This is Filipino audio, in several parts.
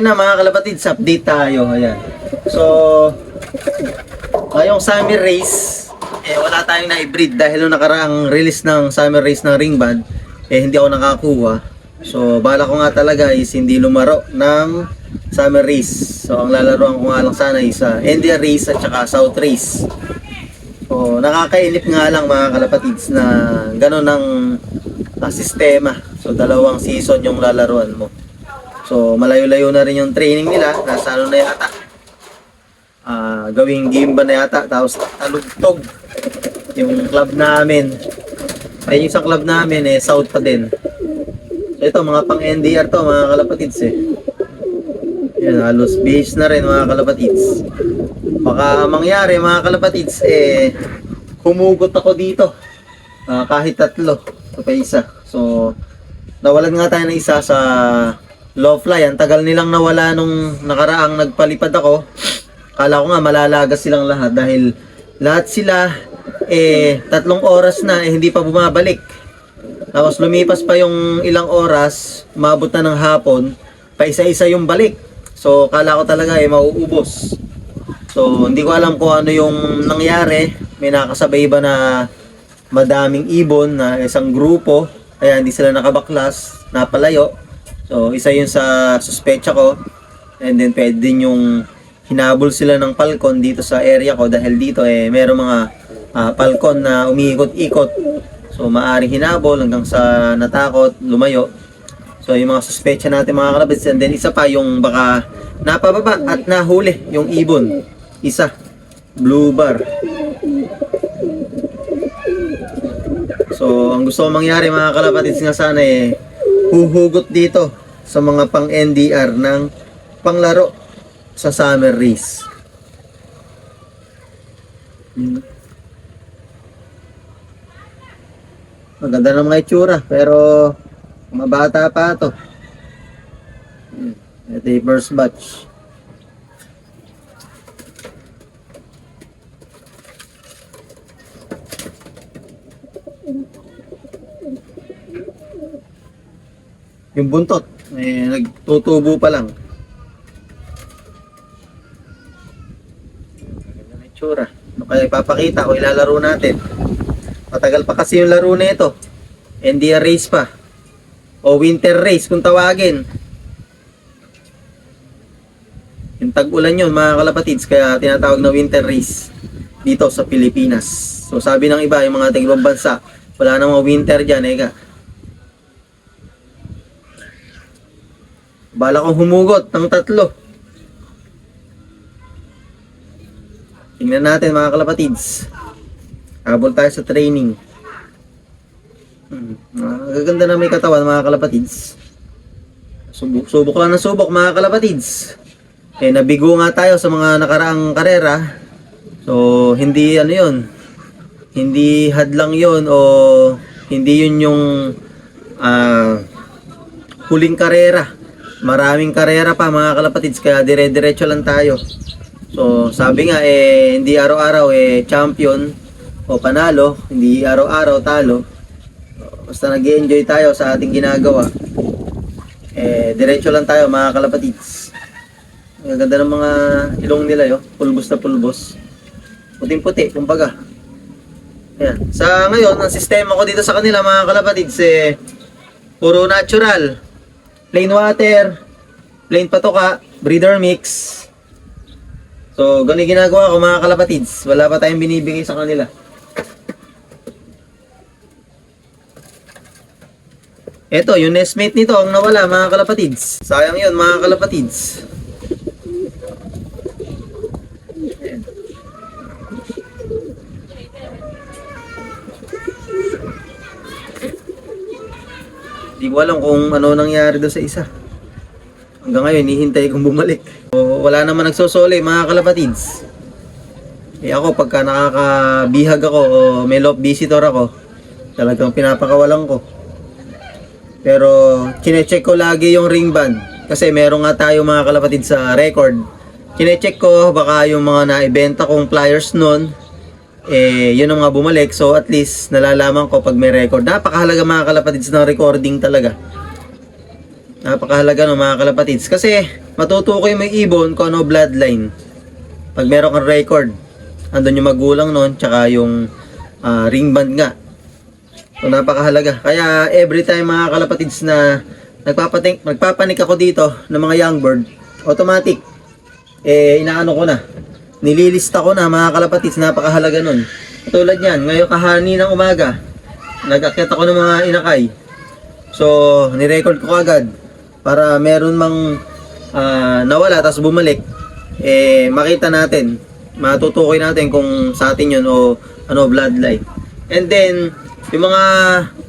na mga kalapatids, update tayo. Ayan. So, ngayong summer race, wala tayong na-breed dahil nung nakaraang release ng summer race ng ring band, hindi ako nakakuha. So, bala ko nga talaga is hindi lumaro ng summer race. So, ang lalaroan ko nga lang sana is India race at saka South race. So, nakakainip nga lang mga kalapatids na gano'n ang sistema. So, dalawang season yung lalaruan mo. So, malayo-layo na rin yung training nila. Nasa ano na yata. Gawing game ba na yata. Tapos talugtog yung club namin. Ay, yung isang club namin South pa din. So, ito mga pang NDR to mga kalapatids Yan, halos base na rin mga kalapatids. Baka mangyari mga kalapatids humugot ako dito. Kahit tatlo. Ito pa isa. So, nawalan nga tayo ng isa sa low fly. Ang tagal nilang nawala nung nakaraang nagpalipad ako. Kala ko nga malalagas silang lahat dahil lahat sila 3 oras na hindi pa bumabalik. Tapos lumipas pa yung ilang oras, umabot na ng hapon, pa isa-isa yung balik. So kala ko talaga mauubos. So hindi ko alam kung ano yung nangyari. May nakasabay ba na madaming ibon na isang grupo, kaya hindi sila nakabaklas, napalayo. So, isa yun sa suspecha ko. And then, pwede din yung hinabol sila ng falcon dito sa area ko. Dahil dito, meron mga falcon na umiikot-ikot. So, maaring hinabol hanggang sa natakot, lumayo. So, yung mga suspecha natin mga kalabits. And then, isa pa yung baka napababa at nahuli yung ibon. Isa. Blue bar. So, ang gusto ko mangyari mga kalapatids nga sana huhugot dito sa mga pang NDR ng panglaro sa summer race. Maganda na mga itsura pero mga bata pa to. Ito yung first batch. Yung buntot, nagtutubo pa lang. Ganda na itsura. Ano kaya ipapakita o ilalaro natin? Matagal pa kasi yung laro na ito. NDR race pa. O winter race kung tawagin. Yung tag-ulan yun mga kalapatids, kaya tinatawag na winter race dito sa Pilipinas. So sabi ng iba, yung mga tag-ibang bansa, wala namang winter dyan, Bala kong humugot ng 3. Tingnan natin mga kalapatids. Habol tayo sa training. Gaganda na may katawan mga kalapatids. Subok lang ng subok mga kalapatids. Nabigo nga tayo sa mga nakaraang karera. So hindi yun. Hindi hadlang yun o hindi yun yung huling karera. Maraming karera pa mga kalapatids, kaya dire-diretso lang tayo. So sabi nga hindi araw-araw champion o panalo, hindi araw-araw talo. Basta nag-enjoy tayo sa ating ginagawa, diretso lang tayo mga kalapatids. Ang ganda ng mga ilong nila pulbos na pulbos, puting-puti kumbaga. Ayan. Sa ngayon ang sistema ko dito sa kanila mga kalapatids puro natural. Plain water, plain patoka, breeder mix. So, ganun ginagawa ko mga kalapatids. Wala pa tayong binibigay sa kanila. Ito, yung nestmate nito ang nawala mga kalapatids. Sayang yun mga kalapatids. Hindi ko alam kung ano nangyari doon sa isa. Hanggang ngayon, hihintay kong bumalik. So, wala naman nagsosole mga kalapatids. Ako, pagka nakakabihag ako o may love visitor ako, talagang pinapakawalan ko. Pero, chinecheck ko lagi yung ring band. Kasi meron nga tayo mga kalapatids sa record. Chinecheck ko, baka yung mga naibenta kong flyers nun, yun ang mga bumalik. So at least nalalaman ko pag may record. Napakahalaga mga kalapatids ng recording talaga. Napakahalaga no mga kalapatids. Kasi matutukoy mo yung ibon kung ano bloodline. Pag meron kang record, andun yung magulang nun, tsaka yung ring band nga. So napakahalaga. Kaya every time mga kalapatids na nagpapanik ako dito ng mga young bird, automatic, inaano ko na. Nililista ko na mga kalapatids, napakahalaga nun. Tulad yan, ngayon kahaninang umaga, nag-akyat ako ng mga inakay. So, nirecord ko agad para meron mang nawala tapos bumalik, makita natin, matutukoy natin kung sa atin yun o ano, bloodline. And then, yung mga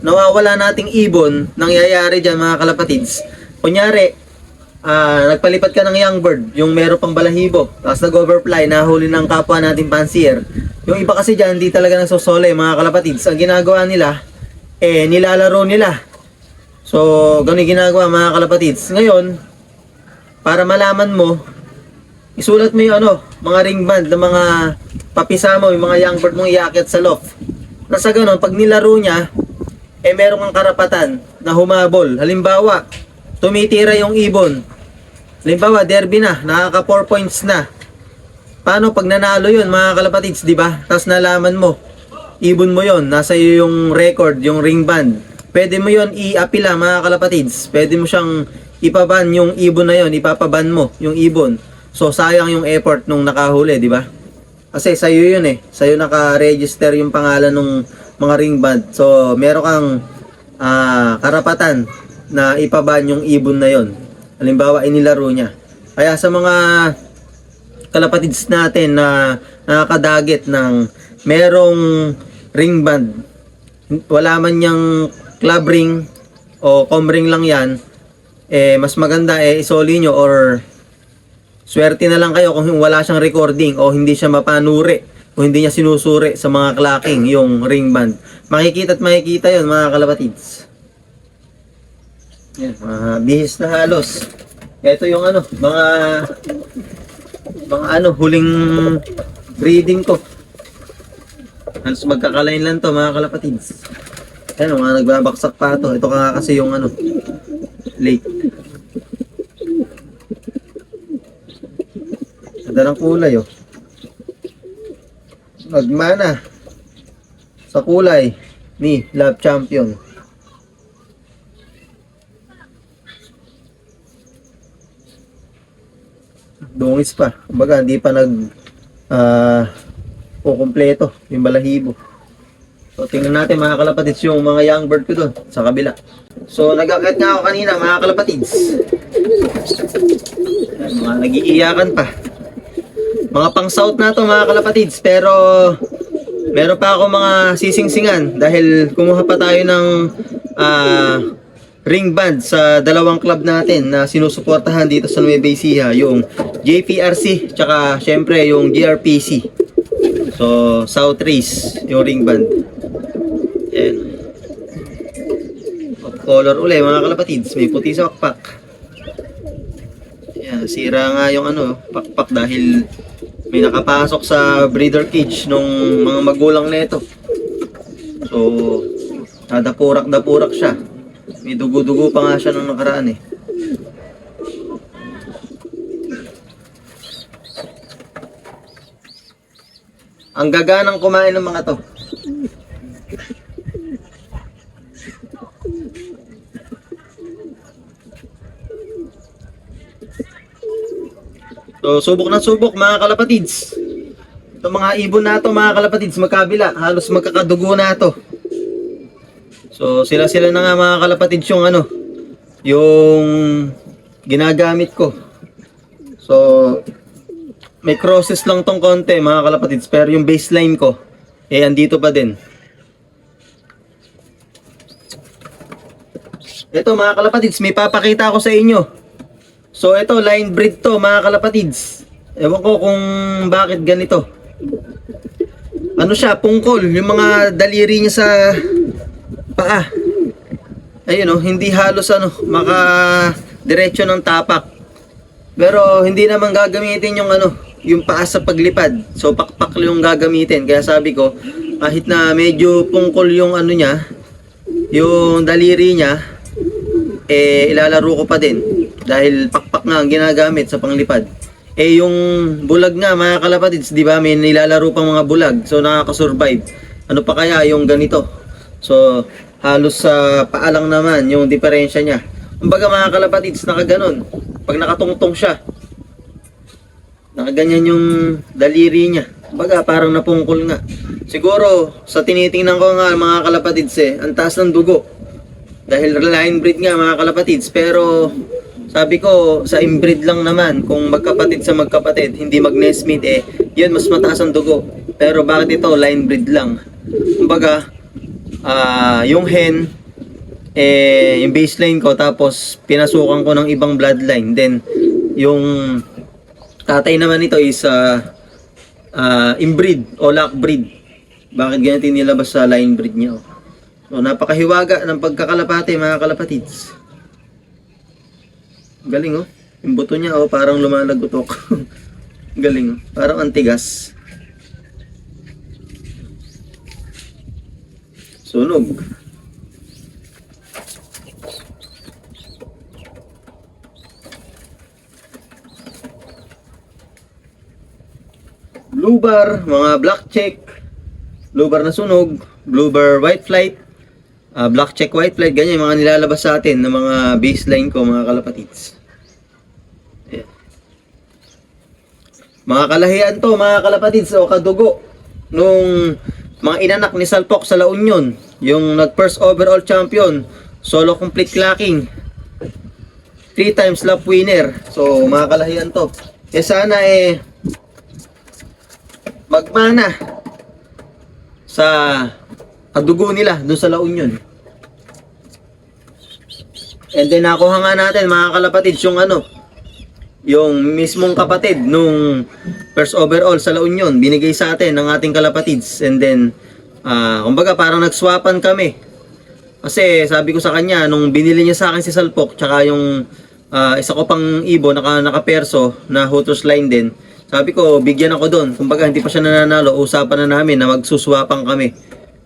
nawawala nating ibon, nangyayari dyan mga kalapatids, kunyari, nagpalipat ka ng young bird, yung meron pang balahibo, tapos nag-overfly, nahuli ng kapwa nating pansier. Yung iba kasi dyan, hindi talaga nagsosole mga kalapatids. Ang ginagawa nila, nilalaro nila. So, ganun yung ginagawa mga kalapatids. Ngayon, para malaman mo, isulat mo yung mga ring band ng mga papisa mo, yung mga young bird mong iakyat sa loft. Nasa ganun, pag nilaro niya, meron kang karapatan na humabol. Halimbawa, tumitira yung ibon. Halimbawa, derby na, nakaka 4 points na. Paano pag nanalo yun mga kalapatids, di ba? Tapos nalaman mo, ibon mo yon, nasa iyo yung record, yung ring band. Pwede mo yon i-apila mga kalapatids. Pwede mo siyang ipaban yung ibon na yon, ipapaban mo yung ibon. So sayang yung effort nung nakahuli, di ba? Kasi sa'yo yun sa'yo naka-register yung pangalan ng mga ring band. So meron kang karapatan na ipaban yung ibon na yon. Halimbawa, inilaro niya. Kaya sa mga kalapatids natin na nakakadagit ng merong ring band, wala man niyang club ring o com ring lang yan, mas maganda isoli nyo or swerte na lang kayo kung wala siyang recording o hindi siya mapanuri o hindi niya sinusuri sa mga clacking yung ring band. Makikita at makikita yon mga kalapatids. Yan, bihis na halos. Ito yung mga huling breeding ko. Halos magkakalain lang to mga kalapatids. Ayan, mga nagbabaksak pa to. Ito ka kasi yung late. Ganda ng kulay Nagmana sa kulay ni Love Champion. Dungis pa. Kumbaga, hindi pa kukumpleto yung balahibo. So, tingnan natin mga kalapatids yung mga young bird ko doon sa kabila. So, nag-akyat nga ako kanina mga kalapatids. Ayan, mga nag-iiyakan pa. Mga pang south na to mga kalapatids. Pero, meron pa ako mga sising-singan dahil kumuha pa tayo ng ring band sa dalawang club natin na sinusuportahan dito sa Nueva Ecija, yung JPRC tsaka syempre yung GRPC. So South Race yung ring band. Ayan. Color uli mga kalapatids, may puti sa pakpak. Ayan, sira nga yung pakpak dahil may nakapasok sa breeder cage nung mga magulang nito. So dapurak siya. May dugo-dugo pa nga siya nung nakaraan Ang gaganang kumain ng mga to. So, subok na subok mga kalapatids. Itong mga ibon na to mga kalapatids, magkabila. Halos magkakadugo na to. So sila na nga mga kalapatids yung yung ginagamit ko. So may crosses lang tong konti mga kalapatids, pero yung baseline ko andito pa din. Ito mga kalapatids, may papakita ako sa inyo. So ito, line breed to mga kalapatids. Ewan ko kung bakit ganito. Siya, pungkol, yung mga daliri niya sa paa. Ayun hindi halos maka diretso ng tapak. Pero hindi naman gagamitin yung paa sa paglipad. So pakpak yung gagamitin. Kaya sabi ko, kahit na medyo pungkol yung niya, yung daliri niya, ilalaro ko pa din. Dahil pakpak nga ang ginagamit sa panglipad. Yung bulag nga mga kalapatids, di ba? May nilalaro pang mga bulag. So nakaka-survive. Ano pa kaya yung ganito? So halos sa paalang naman yung diferensya niya. Kumbaga mga kalapatids, nakaganon. Pag nakatungtong siya, nakaganyan yung daliri niya. Kumbaga parang napungkol nga. Siguro sa tinitingnan ko nga mga kalapatids ang taas ng dugo. Dahil line breed nga mga kalapatids. Pero sabi ko sa inbreed lang naman, kung magkapatid sa magkapatid, hindi mag-nestmate yun mas mataas ang dugo. Pero bakit ito line breed lang? Kumbaga yung hen yung baseline ko, tapos pinasukan ko ng ibang bloodline. Then yung tatay naman ito is inbreed o lock breed. Bakit ganyan nilabas sa line breed niya? So napakahiwaga ng pagkakalapate mga kalapatids. Galing oh. Yung buto niya parang lumalagotok. Galing oh. Parang antigas. Sunog. Blue bar, mga black check, blue bar na sunog, blue bar white flight, black check white flight, ganyan yung mga nilalabas sa atin ng mga baseline ko mga kalapatids. Ayan. Mga kalahian to mga kalapatids o kadugo nung mga inanak ni Salpok sa La Union, yung nag first overall champion, solo complete clacking, 3 times lap winner. So mga kalahian to. Sana magmana sa kadugo nila doon sa La Union. And then nakuha nga natin mga kalapatids yung mismong kapatid nung first overall sa La Union, binigay sa atin ng ating kalapatids. And then kumbaga parang nagswapan kami. Kasi sabi ko sa kanya nung binili niya sa akin si Salpok, tsaka yung isa ko pang ibo naka-perso na Hooters line din. Sabi ko, bigyan ako doon. Kumbaga, hindi pa siya nananalo. Usapan na namin na magsuswapang kami.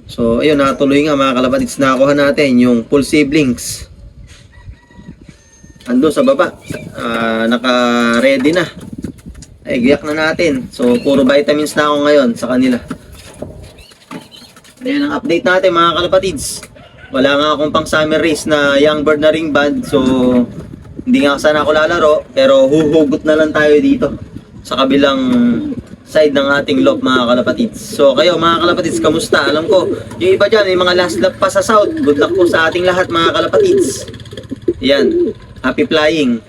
So, ayun, natuloy nga mga kalapatids. Nakakuha natin yung full siblings. Ando sa baba. Naka-ready na. Giyak na natin. So, puro vitamins na ako ngayon sa kanila. Ayun ang update natin mga kalapatids. Wala nga akong pang summer race na young bird na ring band. So, hindi nga sana ako lalaro. Pero huhugot na lang tayo dito sa kabilang side ng ating loop mga kalapatids. So kayo mga kalapatids, kamusta? Alam ko, yung iba dyan, yung mga last lap pa sa south. Good luck po sa ating lahat mga kalapatids. Yan, happy flying.